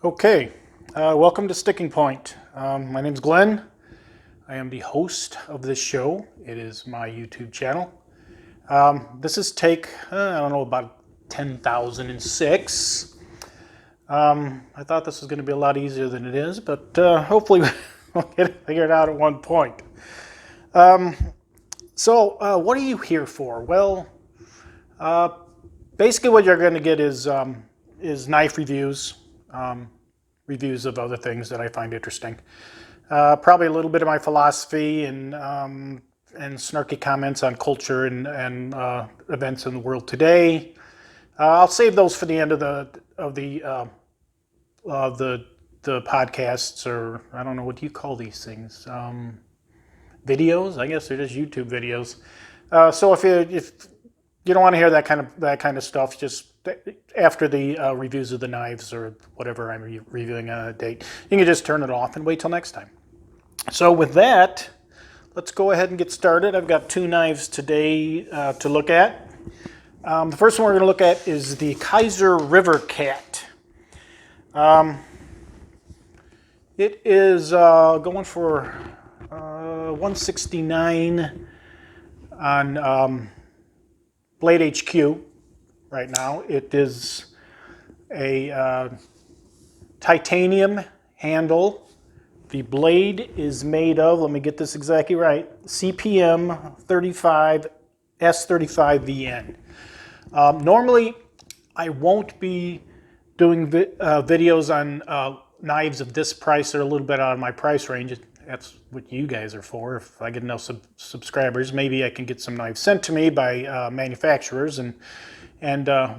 Okay, welcome to Sticking Point. My name's Glenn. I am the host of this show. It is my YouTube channel. This is take, I don't know, about 10,006. I thought this was going to be a lot easier than it is, but hopefully we'll get it figured out at one point. So what are you here for? Well, basically what you're going to get is knife reviews. Reviews of other things that I find interesting. Probably a little bit of my philosophy and snarky comments on culture and events in the world today. I'll save those for the end of the podcasts, or I don't know, what do you call these things? Videos? I guess they're just YouTube videos. So if you don't want to hear that kind of stuff, just after the reviews of the knives or whatever I'm reviewing on a date, you can just turn it off and wait till next time. So with that, let's go ahead and get started. I've got two knives today to look at. The first one we're going to look at is the Kizer River Cat. It is going for $169 on Blade HQ. Right now, it is a titanium handle. The blade is made of, let me get this exactly right, CPM 35 S35VN. Normally, I won't be doing videos on knives of this price. They're a little bit out of my price range. That's what you guys are for. If I get enough subscribers, maybe I can get some knives sent to me by manufacturers, and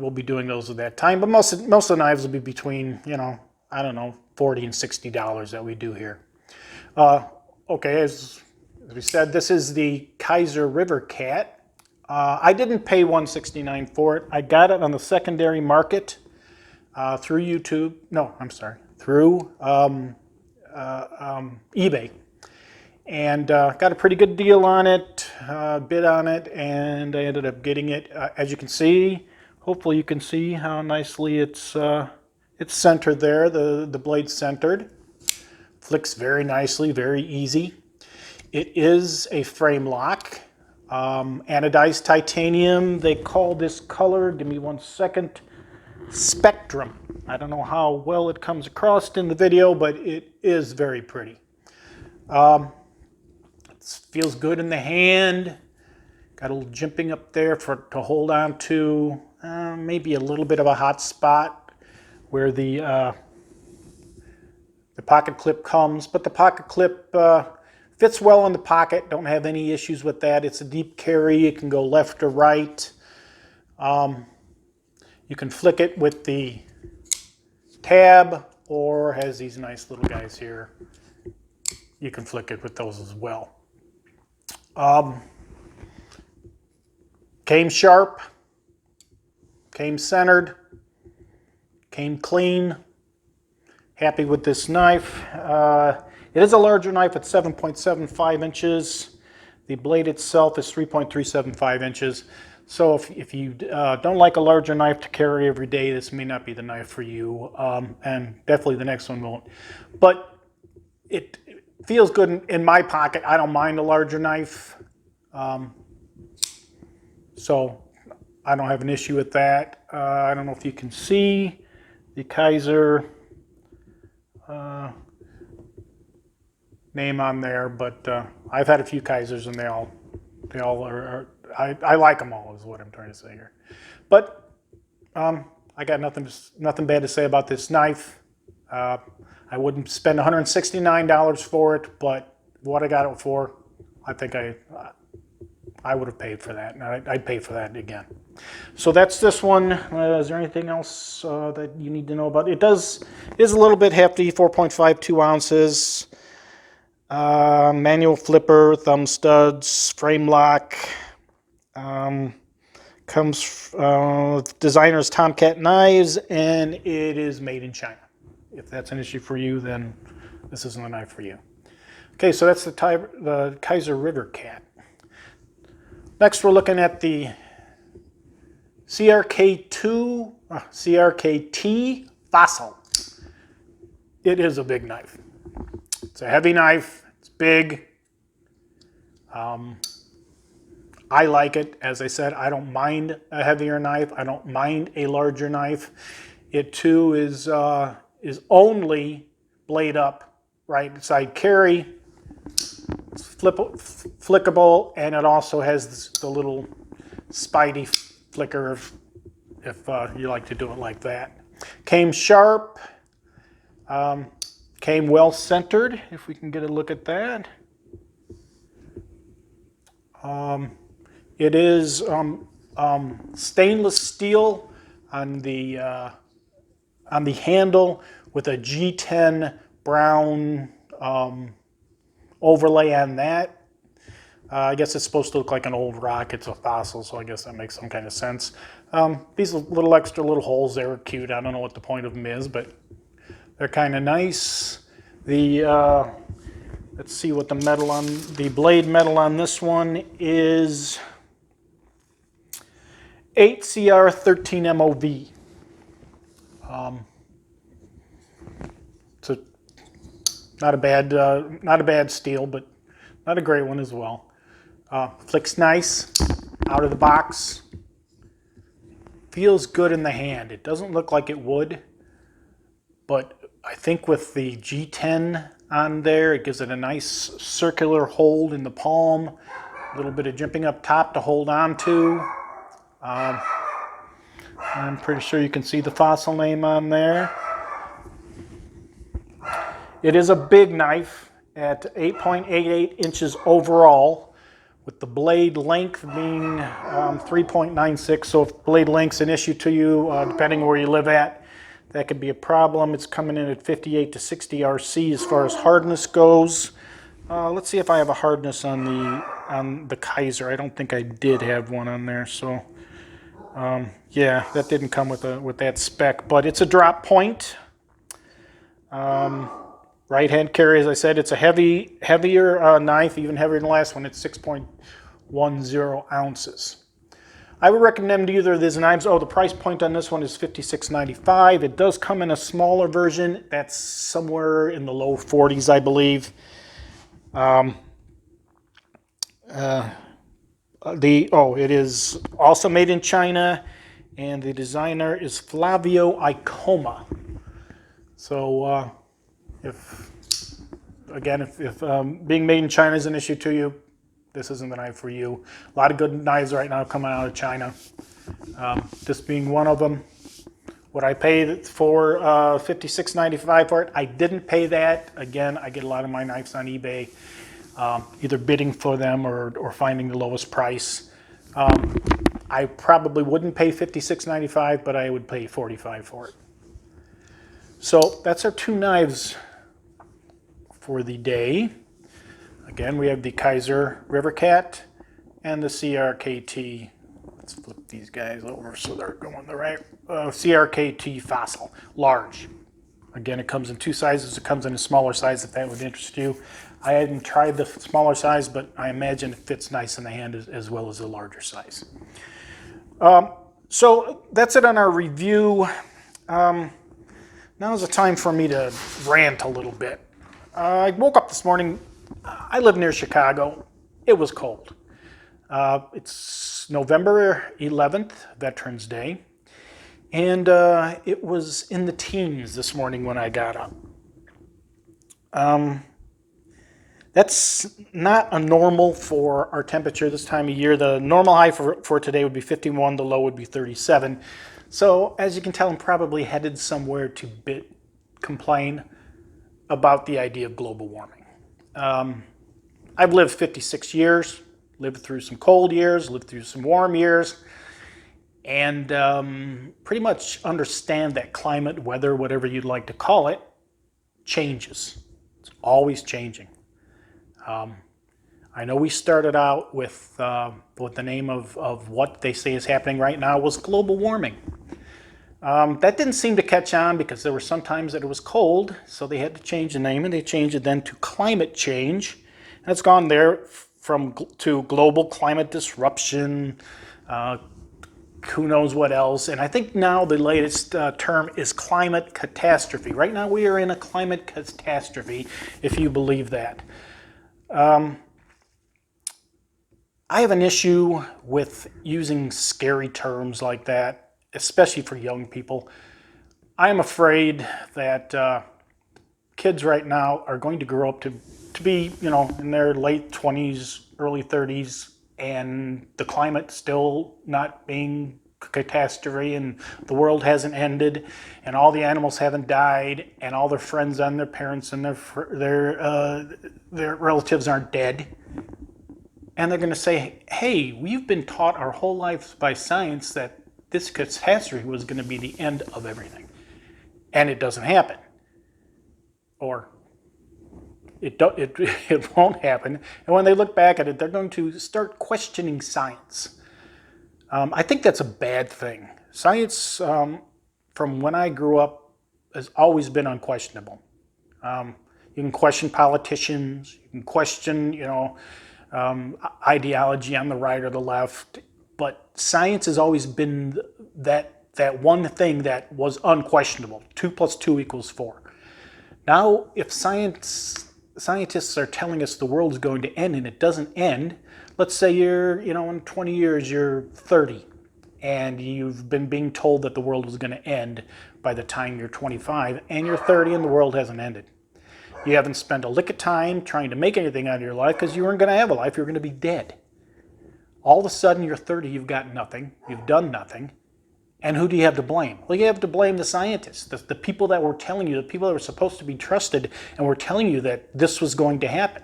we'll be doing those at that time. But most of the knives will be between, I don't know, $40 and $60 that we do here. Okay, as we said, this is the Kizer River Cat. I didn't pay $169 for it. I got it on the secondary market through YouTube. No, I'm sorry, through eBay. And got a pretty good deal on it, bid on it, and I ended up getting it. As you can see, hopefully you can see how nicely it's centered there. The blade's centered. Flicks very nicely, very easy. It is a frame lock. Anodized titanium. They call this color, give me 1 second, Spectrum. I don't know how well it comes across in the video, but it is very pretty. Feels good in the hand. Got a little jimping up there to hold on to. Maybe a little bit of a hot spot where the pocket clip comes, but the pocket clip fits well in the pocket. Don't have any issues with that. It's a deep carry. It can go left or right. You can flick it with the tab, or has these nice little guys here. You can flick it with those as well. Came sharp, came centered, came clean. Happy with this knife. It is a larger knife at 7.75 inches. The blade itself is 3.375 inches. So if you don't like a larger knife to carry every day, this may not be the knife for you, and definitely the next one won't. But it feels good in my pocket. I don't mind a larger knife, so I don't have an issue with that. I don't know if you can see the Kizer name on there, but I've had a few Kizers, and they all are. I like them all, is what I'm trying to say here. But I got nothing bad to say about this knife. I wouldn't spend $169 for it, but what I got it for, I think I would have paid for that, and I'd pay for that again. So that's this one. Is there anything else that you need to know about? It is a little bit hefty, 4.52 ounces. Manual flipper, thumb studs, frame lock. Comes designer's Tomcat knives, and it is made in China. If that's an issue for you, then this isn't a knife for you. Okay, so that's the Kizer River Cat. Next, we're looking at the CRKT Fossil. it is a big knife. It's a heavy knife. It's big. I like it. As I said, I don't mind a heavier knife. I don't mind a larger knife. It too is only blade up, right side carry. It's flickable, and it also has the little spidey flicker if you like to do it like that. Came sharp. Came well centered, if we can get a look at that. It is stainless steel on the handle with a G10 brown overlay on that. I guess it's supposed to look like an old rock. It's a fossil, so I guess that makes some kind of sense. These little extra little holes there are cute. I don't know what the point of them is, but they're kind of nice. Let's see what the blade metal on this one is. 8CR13 MOV. So not a bad steel, but not a great one as well. Flicks nice out of the box. Feels good in the hand. It doesn't look like it would, but I think with the G10 on there, it gives it a nice circular hold in the palm. A little bit of jimping up top to hold on to. I'm pretty sure you can see the fossil name on there. It is a big knife at 8.88 inches overall, with the blade length being 3.96. So if blade length's an issue to you, depending where you live at, that could be a problem. It's coming in at 58 to 60 RC as far as hardness goes. Let's see if I have a hardness on the Kizer. I don't think I did have one on there, so yeah, that didn't come with that spec, but it's a drop point. Right hand carry, as I said, it's a heavier knife, even heavier than the last one. It's 6.10 ounces. I would recommend either of these knives. Oh, the price point on this one is $56.95. It does come in a smaller version. That's somewhere in the low 40s, I believe. It is also made in China, and the designer is Flavio Icoma. So if being made in China is an issue to you, this isn't the knife for you. A lot of good knives right now coming out of China. This being one of them. Would I pay for $56.95 for it? I didn't pay that. Again, I get a lot of my knives on eBay, either bidding for them or finding the lowest price. I probably wouldn't pay $56.95, but I would pay $45 for it. So that's our two knives for the day. Again, we have the Kizer Rivercat and the CRKT. Let's flip these guys over so they're going the right. CRKT Fossil, large. Again, it comes in two sizes. It comes in a smaller size if that would interest you. I hadn't tried the smaller size, but I imagine it fits nice in the hand as well as the larger size. So that's it on our review. Now is the time for me to rant a little bit. I woke up this morning. I live near Chicago. It was cold. It's November 11th, Veterans Day, and it was in the teens this morning when I got up. That's not a normal for our temperature this time of year. The normal high for today would be 51, the low would be 37. So as you can tell, I'm probably headed somewhere to complain about the idea of global warming. I've lived 56 years, lived through some cold years, lived through some warm years, and pretty much understand that climate, weather, whatever you'd like to call it, changes. It's always changing. I know we started out with the name of what they say is happening right now was global warming. That didn't seem to catch on because there were some times that it was cold, so they had to change the name, and they changed it then to climate change. And it's gone there to global climate disruption, who knows what else. And I think now the latest term is climate catastrophe. Right now we are in a climate catastrophe, if you believe that. I have an issue with using scary terms like that, especially for young people. I'm afraid that kids right now are going to grow up to be, in their late 20s, early 30s, and the climate still not being catastrophe, and the world hasn't ended, and all the animals haven't died, and all their friends and their parents and their relatives aren't dead. And they're going to say, hey, we've been taught our whole lives by science that this catastrophe was going to be the end of everything. And it doesn't happen. Or it won't happen. And when they look back at it, they're going to start questioning science. I think that's a bad thing. Science, from when I grew up, has always been unquestionable. You can question politicians, you can question, ideology on the right or the left, but science has always been that one thing that was unquestionable. 2 + 2 = 4. Now, if scientists are telling us the world is going to end and it doesn't end, let's say you're, in 20 years you're 30 and you've been being told that the world was going to end by the time you're 25, and you're 30 and the world hasn't ended. You haven't spent a lick of time trying to make anything out of your life because you weren't going to have a life. You're going to be dead. All of a sudden, you're 30, you've got nothing. You've done nothing. And who do you have to blame? Well, you have to blame the scientists, the people that were telling you, the people that were supposed to be trusted and were telling you that this was going to happen.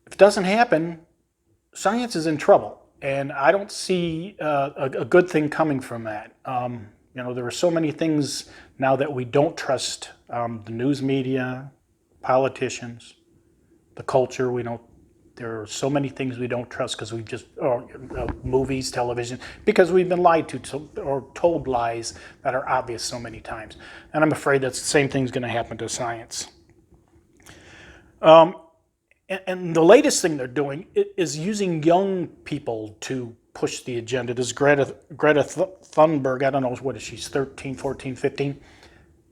If it doesn't happen, science is in trouble. And I don't see a good thing coming from that. There are so many things now that we don't trust. The news media, politicians, the culture, there are so many things we don't trust because we've just, movies, television, because we've been lied to or told lies that are obvious so many times. And I'm afraid that the same thing's going to happen to science. And the latest thing they're doing is using young people to push the agenda. This Greta Thunberg, I don't know what is she, 13, 14, 15?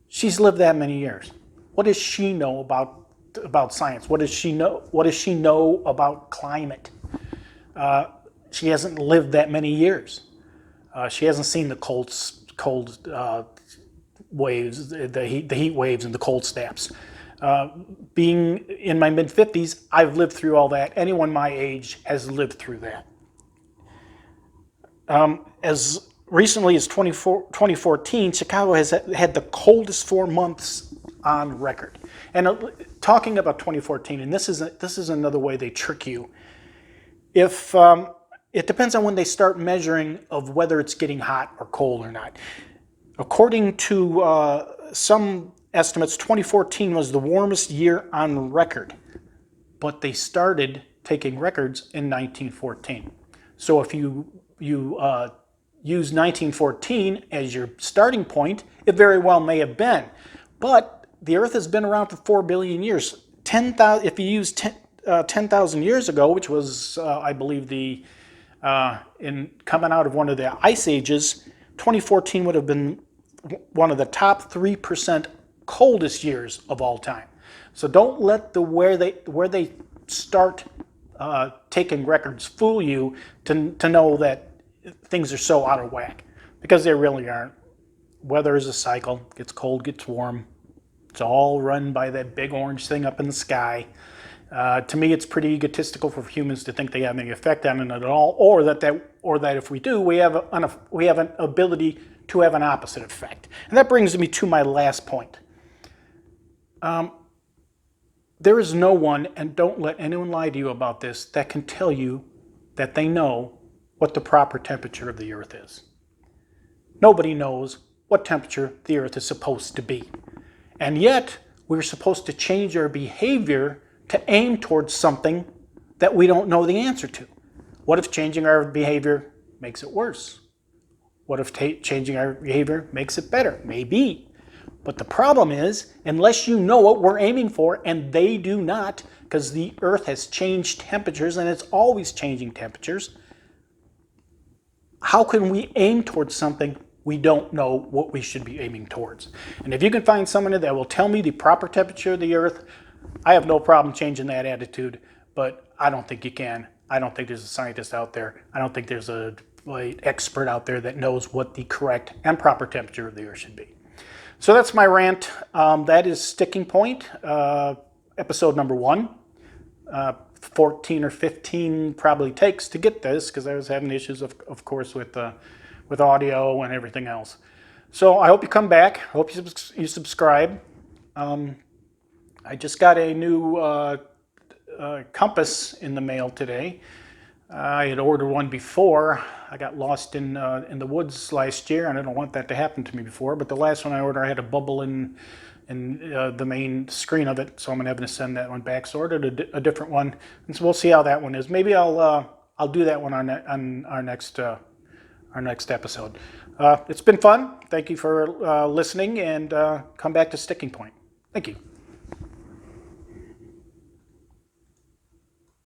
She's lived that many years. What does she know about science? What does she know? What does she know about climate? She hasn't lived that many years. She hasn't seen the cold waves, the heat waves, and the cold snaps. Being in my mid-50s, I've lived through all that. Anyone my age has lived through that. As recently as 2014, Chicago has had the coldest 4 months on record. And talking about 2014, and this is another way they trick you. If it depends on when they start measuring of whether it's getting hot or cold or not. According to some estimates, 2014 was the warmest year on record, but they started taking records in 1914. So if you use 1914 as your starting point, it very well may have been. But the Earth has been around for 4 billion years. 10,000. If you use 10,000 years ago, which was, I believe, in coming out of one of the ice ages, 2014 would have been one of the top 3% coldest years of all time. So don't let where they start taking records fool you to know that things are so out of whack, because they really aren't. Weather is a cycle. Gets cold, gets warm. It's all run by that big orange thing up in the sky. To me, it's pretty egotistical for humans to think they have any effect on it at all, or that if we do, we have an ability to have an opposite effect. And that brings me to my last point. There is no one, and don't let anyone lie to you about this, that can tell you that they know what the proper temperature of the Earth is. Nobody knows what temperature the Earth is supposed to be. And yet, we're supposed to change our behavior to aim towards something that we don't know the answer to. What if changing our behavior makes it worse? What if changing our behavior makes it better? Maybe. But the problem is, unless you know what we're aiming for, and they do not, because the Earth has changed temperatures and it's always changing temperatures, how can we aim towards something we don't know what we should be aiming towards? And if you can find someone that will tell me the proper temperature of the Earth, I have no problem changing that attitude, but I don't think you can. I don't think there's a scientist out there. I don't think there's a expert out there that knows what the correct and proper temperature of the Earth should be. So that's my rant. That is Sticking Point, episode number 1. 14 or 15 probably takes to get this because I was having issues, of course, with audio and everything else. So I hope you come back. I hope you subscribe. I just got a new compass in the mail today. I had ordered one before. I got lost in the woods last year, and I don't want that to happen to me before. But the last one I ordered, I had a bubble in the main screen of it, so I'm gonna have to send that one back. So I ordered a different one, and so we'll see how that one is. Maybe I'll do that one on our next episode. It's been fun. Thank you for listening, and come back to Sticking Point. Thank you.